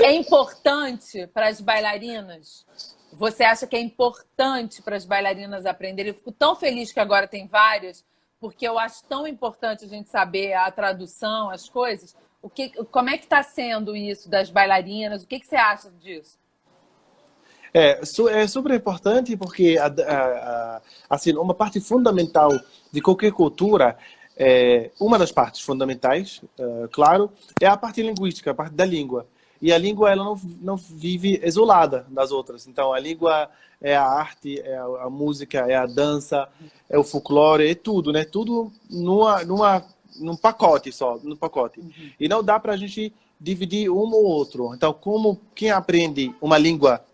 É importante para as bailarinas? Você acha que é importante para as bailarinas aprenderem? Eu fico tão feliz que agora tem várias, porque eu acho tão importante a gente saber a tradução, as coisas. Como é que está sendo isso das bailarinas? O que você acha disso? É super importante porque assim, uma parte fundamental de qualquer cultura, uma das partes fundamentais, claro, é a parte linguística, a parte da língua. E a língua ela não vive isolada das outras. Então, a língua é a arte, é a música, é a dança, é o folclore, é tudo, né? Tudo num pacote só, num pacote. E não dá para a gente dividir um ou outro. Então, como quem aprende uma língua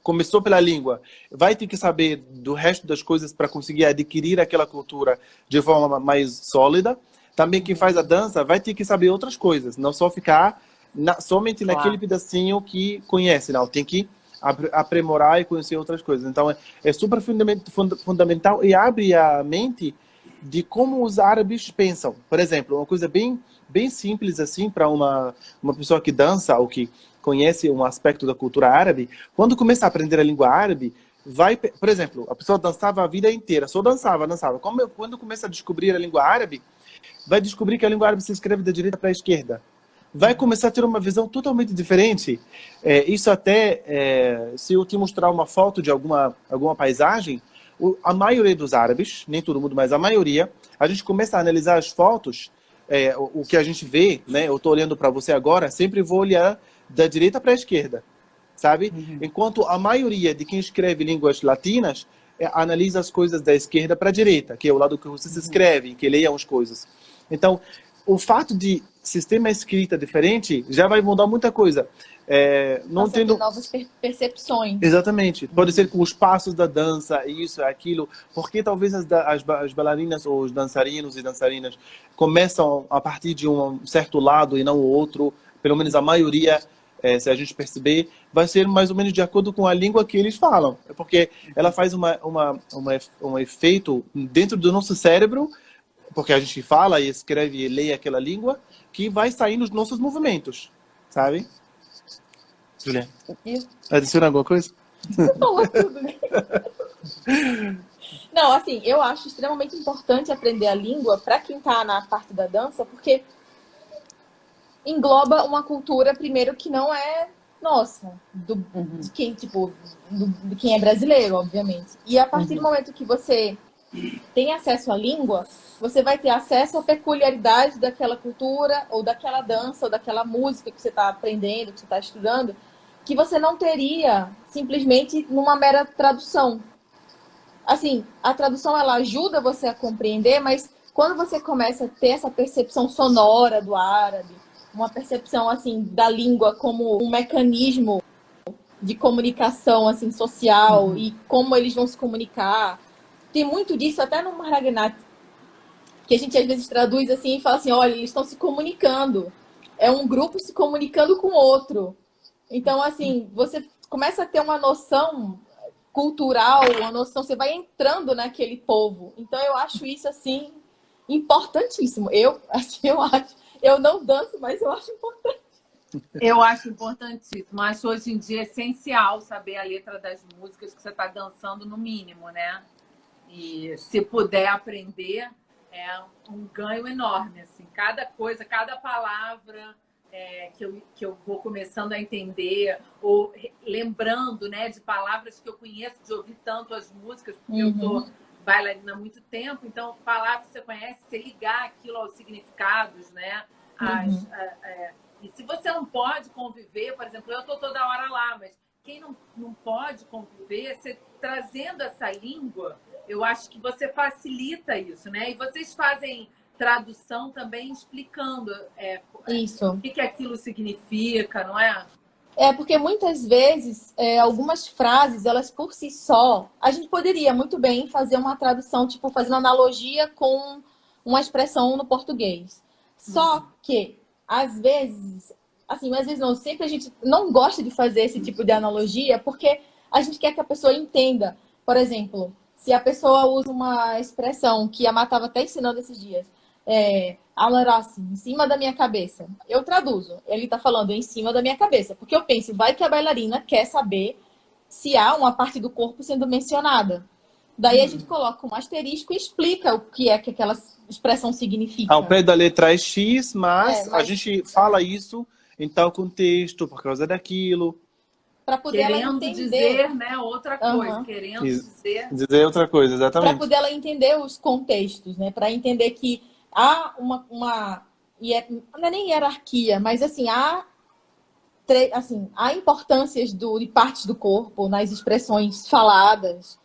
começou pela língua, vai ter que saber do resto das coisas para conseguir adquirir aquela cultura de forma mais sólida. Também quem faz a dança vai ter que saber outras coisas, não só ficar somente naquele pedacinho que conhece, não. Tem que aprimorar e conhecer outras coisas. Então, é super fundamental e abre a mente de como os árabes pensam. Por exemplo, uma coisa bem simples assim para uma pessoa que dança ou que conhece um aspecto da cultura árabe, quando começa a aprender a língua árabe, por exemplo, a pessoa dançava a vida inteira, só dançava. Quando começa a descobrir a língua árabe, vai descobrir que a língua árabe se escreve da direita para a esquerda. Vai começar a ter uma visão totalmente diferente. Isso até, se eu te mostrar uma foto de alguma paisagem, a maioria dos árabes, nem todo mundo, mas a maioria, a gente começa a analisar as fotos, o que a gente vê, né? Eu estou olhando para você agora, sempre vou olhar da direita para a esquerda, sabe? Enquanto a maioria de quem escreve línguas latinas analisa as coisas da esquerda para a direita, que é o lado que você se escreve, que leia as coisas. Então, o fato de sistema escrita diferente já vai mudar muita coisa. Não tendo novas percepções. Exatamente. Pode ser com os passos da dança, isso, aquilo. Porque talvez as bailarinas ou os dançarinos e dançarinas começam a partir de um certo lado e não o outro. Pelo menos a maioria, se a gente perceber, vai ser mais ou menos de acordo com a língua que eles falam. Porque ela faz um efeito dentro do nosso cérebro, porque a gente fala e escreve e lê aquela língua, que vai sair nos nossos movimentos, sabe? Julia, adiciona alguma coisa? Você falou tudo, né? Não, assim, eu acho extremamente importante aprender a língua para quem tá na parte da dança, porque engloba uma cultura, primeiro, que não é nossa, de quem, tipo, de quem é brasileiro, obviamente. E a partir do momento que você tem acesso à língua, você vai ter acesso à peculiaridade daquela cultura, ou daquela dança, ou daquela música que você está aprendendo, que você está estudando, que você não teria simplesmente numa mera tradução. Assim, a tradução ela ajuda você a compreender, mas quando você começa a ter essa percepção sonora do árabe, uma percepção assim da língua como um mecanismo de comunicação assim social e como eles vão se comunicar, tem muito disso até no Maharaganat, que a gente às vezes traduz assim e fala assim, olha, eles estão se comunicando, é um grupo se comunicando com outro. Então, assim, você começa a ter uma noção cultural, uma noção, você vai entrando naquele povo. Então, eu acho isso, assim, importantíssimo. Eu acho. Eu não danço, mas eu acho importante. Eu acho importantíssimo. Acho hoje em dia essencial saber a letra das músicas que você está dançando, no mínimo, né? E se puder aprender, é um ganho enorme, assim. Cada coisa, cada palavra que eu vou começando a entender, ou lembrando, né, de palavras que eu conheço, de ouvir tanto as músicas, porque eu sou bailarina há muito tempo, então palavras que você conhece, você ligar aquilo aos significados, né? E se você não pode conviver, por exemplo, eu estou toda hora lá, mas quem não pode conviver, você trazendo essa língua, eu acho que você facilita isso, né? E vocês fazem tradução também explicando isso. O que aquilo significa, não é? Porque muitas vezes, algumas frases, elas por si só, a gente poderia muito bem fazer uma tradução, tipo, fazendo analogia com uma expressão no português. Só que, às vezes, assim, às vezes não, sempre a gente não gosta de fazer esse tipo de analogia, porque a gente quer que a pessoa entenda. Por exemplo, se a pessoa usa uma expressão que a Má estava até ensinando esses dias, Al-Rassi, em cima da minha cabeça. Eu traduzo. Ele está falando em cima da minha cabeça. Porque eu penso, vai que a bailarina quer saber se há uma parte do corpo sendo mencionada. Daí a gente coloca um asterisco e explica o que é que aquela expressão significa. Ao pé da letra é X, mas a mas gente fala isso em tal contexto, por causa daquilo. para poder ela Querendo entender. dizer, né, outra coisa. Aham. Querendo dizer. Dizer outra coisa, Para exatamente. poder ela entender os contextos, né? Para entender que há não é nem hierarquia, mas assim, há importâncias de partes do corpo nas expressões faladas.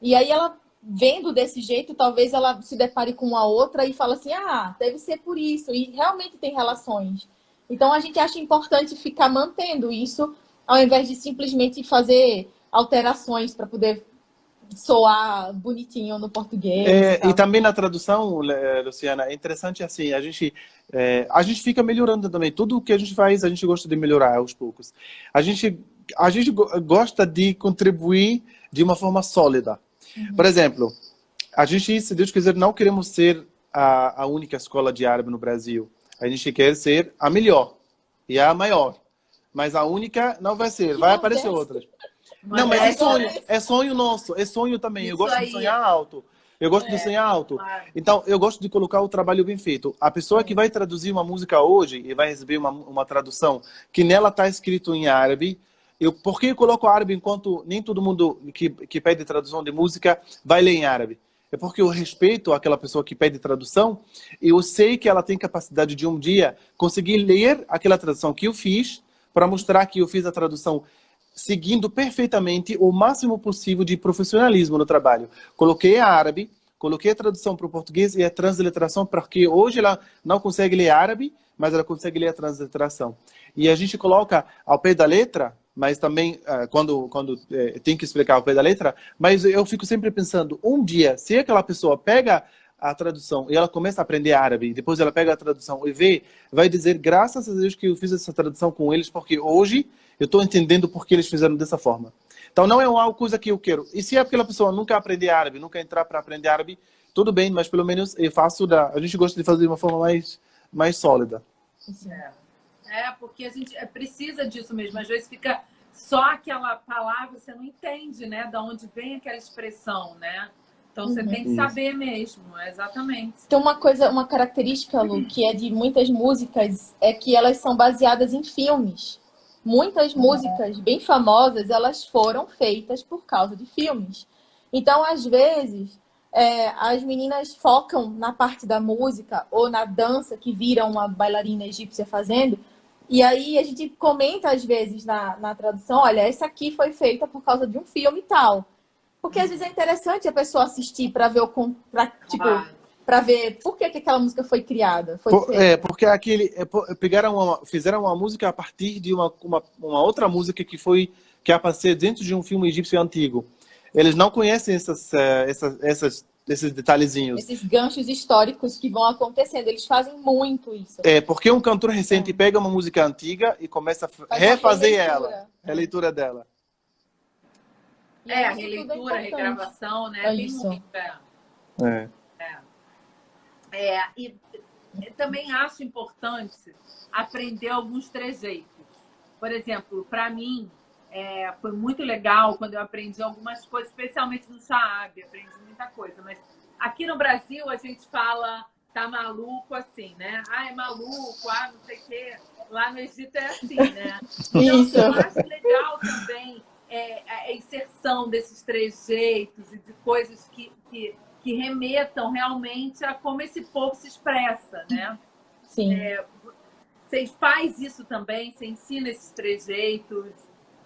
E aí ela, vendo desse jeito, talvez ela se depare com uma outra e fala assim, deve ser por isso. E realmente tem relações. Então a gente acha importante ficar mantendo isso, ao invés de simplesmente fazer alterações para poder soar bonitinho no português. E também na tradução, Luciana, é interessante assim, a gente fica melhorando também. Tudo o que a gente faz, a gente gosta de melhorar aos poucos. A gente gosta de contribuir de uma forma sólida. Por exemplo, a gente, se Deus quiser, não queremos ser a única escola de árabe no Brasil. A gente quer ser a melhor e a maior. Mas a única não vai ser, vai aparecer outras. Não, mas é sonho nosso, é sonho também. Eu gosto de sonhar alto. Eu gosto de sonhar alto. Claro. Então, eu gosto de colocar o trabalho bem feito. A pessoa que vai traduzir uma música hoje e vai receber uma tradução que nela está escrito em árabe. Por que eu coloco árabe enquanto nem todo mundo que pede tradução de música vai ler em árabe? É porque eu respeito aquela pessoa que pede tradução e eu sei que ela tem capacidade de um dia conseguir ler aquela tradução que eu fiz para mostrar que eu fiz a tradução seguindo perfeitamente o máximo possível de profissionalismo no trabalho. Coloquei a árabe, coloquei a tradução para o português e a transliteração, porque hoje ela não consegue ler árabe, mas ela consegue ler a transliteração. E a gente coloca ao pé da letra, mas também quando tem que explicar ao pé da letra, mas eu fico sempre pensando, um dia, se aquela pessoa pega a tradução e ela começa a aprender árabe, depois ela pega a tradução e vê, vai dizer, graças a Deus que eu fiz essa tradução com eles, porque hoje eu estou entendendo por que eles fizeram dessa forma. Então não é uma coisa que eu quero. E se aquela pessoa nunca aprender árabe, nunca entrar para aprender árabe, tudo bem, mas pelo menos eu faço a gente gosta de fazer de uma forma mais sólida. Porque a gente precisa disso mesmo. Às vezes fica só aquela palavra, você não entende, né? De onde vem aquela expressão, né? Então você tem que saber mesmo, exatamente. Então uma característica, Lu, que é de muitas músicas, é que elas são baseadas em filmes. Muitas músicas bem famosas, elas foram feitas por causa de filmes. Então, às vezes, as meninas focam na parte da música ou na dança que viram uma bailarina egípcia fazendo. E aí a gente comenta, às vezes, na tradução, olha, essa aqui foi feita por causa de um filme e tal. Porque, às vezes, é interessante a pessoa assistir para ver para ver por que aquela música foi criada. Porque fizeram uma música a partir de uma outra música que apareceu dentro de um filme egípcio antigo. Eles não conhecem esses detalhezinhos. Esses ganchos históricos que vão acontecendo, eles fazem muito isso. Porque um cantor recente pega uma música antiga e começa a refazer a leitura dela. A releitura, a regravação, né? Tem muito. E também acho importante aprender alguns trejeitos. Por exemplo, para mim, foi muito legal quando eu aprendi algumas coisas, especialmente no Sha'abi, aprendi muita coisa. Mas aqui no Brasil, a gente fala, tá maluco assim, né? É maluco, não sei o quê. Lá no Egito é assim, né? Então, Isso. eu acho legal também a inserção desses trejeitos e de coisas que remetam realmente a como esse povo se expressa, né? Sim. Você faz isso também? Você ensina esses trejeitos?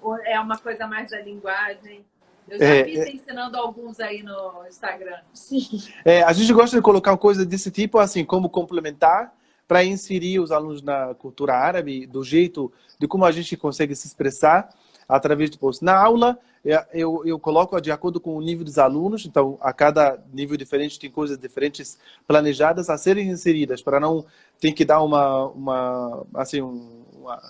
Ou é uma coisa mais da linguagem? Eu já vi você ensinando alguns aí no Instagram. Sim. A gente gosta de colocar coisas desse tipo, assim, como complementar, para inserir os alunos na cultura árabe, do jeito de como a gente consegue se expressar através de posts. Na aula, eu coloco de acordo com o nível dos alunos, então a cada nível diferente tem coisas diferentes planejadas a serem inseridas, para não ter que dar uma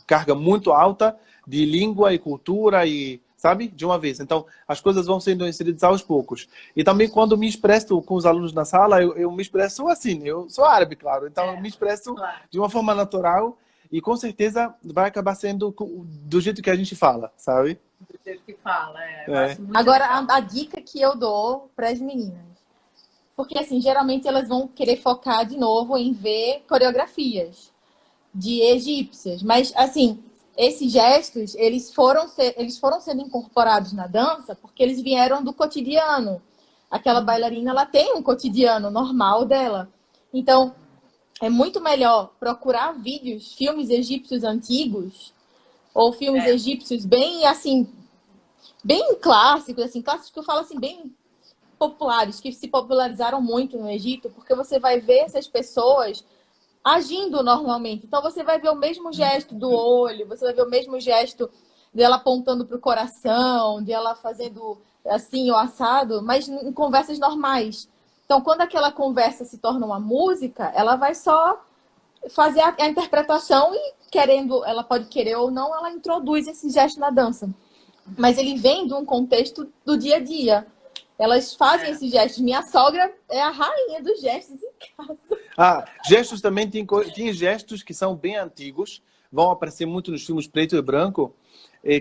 carga muito alta de língua e cultura e sabe? De uma vez. Então, as coisas vão sendo inseridas aos poucos. E também, quando me expresso com os alunos na sala, eu me expresso assim. Eu sou árabe, claro. Então, eu me expresso de uma forma natural e, com certeza, vai acabar sendo do jeito que a gente fala, sabe? Do jeito que fala, Eu acho muito Agora, legal. a dica que eu dou para as meninas. Porque, assim, geralmente elas vão querer focar de novo em ver coreografias de egípcias. Mas, assim, esses gestos, eles foram sendo incorporados na dança porque eles vieram do cotidiano. Aquela bailarina, ela tem um cotidiano normal dela. Então, é muito melhor procurar vídeos, filmes egípcios antigos ou filmes egípcios bem, assim, bem clássicos, assim, clássicos que eu falo assim, bem populares, que se popularizaram muito no Egito, porque você vai ver essas pessoas agindo normalmente. Então você vai ver o mesmo gesto do olho, você vai ver o mesmo gesto dela apontando para o coração, dela fazendo assim o assado, mas em conversas normais. Então, quando aquela conversa se torna uma música, ela vai só fazer a interpretação e querendo, ela pode querer ou não, ela introduz esse gesto na dança. Mas ele vem de um contexto do dia a dia. Elas fazem esses gestos. Minha sogra é a rainha dos gestos em casa. Gestos também tem gestos que são bem antigos, vão aparecer muito nos filmes preto e branco,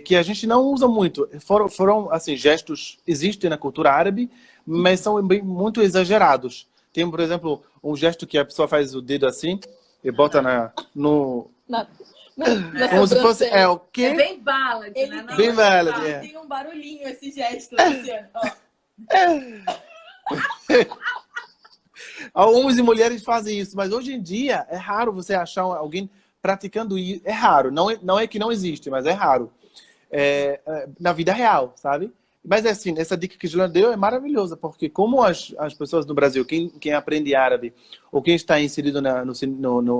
que a gente não usa muito. Foram assim, gestos existem na cultura árabe, mas são muito exagerados. Tem, por exemplo, um gesto que a pessoa faz o dedo assim e bota como se fosse o quê? É bem ballad, né? Não, bem ballad, Tem um barulhinho esse gesto, Luciano. Homens e mulheres fazem isso, mas hoje em dia é raro você achar alguém praticando isso. É raro, não é que não existe, mas é raro. Na vida real, sabe? Mas assim, essa dica que a Juliana deu é maravilhosa, porque como as pessoas no Brasil, quem aprende árabe, ou quem está inserido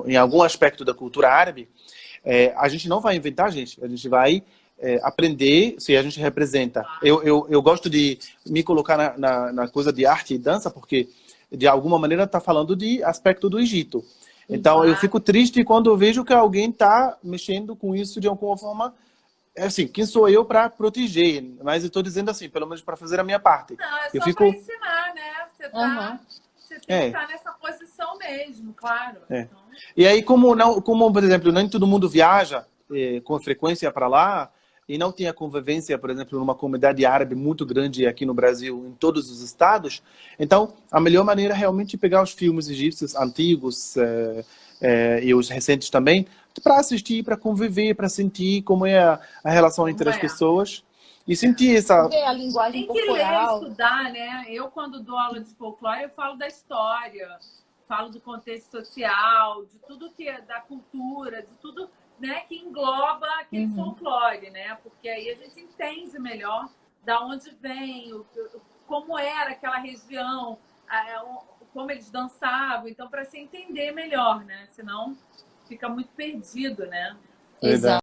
em algum aspecto da cultura árabe, a gente não vai inventar, a gente vai aprender se a gente representa. Eu gosto de me colocar na coisa de arte e dança, porque de alguma maneira está falando de aspecto do Egito. Então, eu fico triste quando eu vejo que alguém está mexendo com isso de alguma forma. Assim, quem sou eu para proteger? Mas eu estou dizendo assim, pelo menos para fazer a minha parte. Não, é eu só para ensinar, né? Você tem que estar nessa posição mesmo, claro. Então... E aí, como, por exemplo, nem todo mundo viaja com frequência para lá, e não tem a convivência, por exemplo, numa comunidade árabe muito grande aqui no Brasil, em todos os estados. Então, a melhor maneira é realmente pegar os filmes egípcios antigos e os recentes também, para assistir, para conviver, para sentir como é a relação entre as pessoas e sentir essa... a linguagem tem que corporal. ler, estudar, né? Eu, quando dou aula de folclore, eu falo da história, falo do contexto social, de tudo que é da cultura, de tudo... Né, que engloba aquele folclore, né? Porque aí a gente entende melhor da onde vem, como era aquela região, como eles dançavam. Então, para se entender melhor, né? Senão fica muito perdido, né? Exato.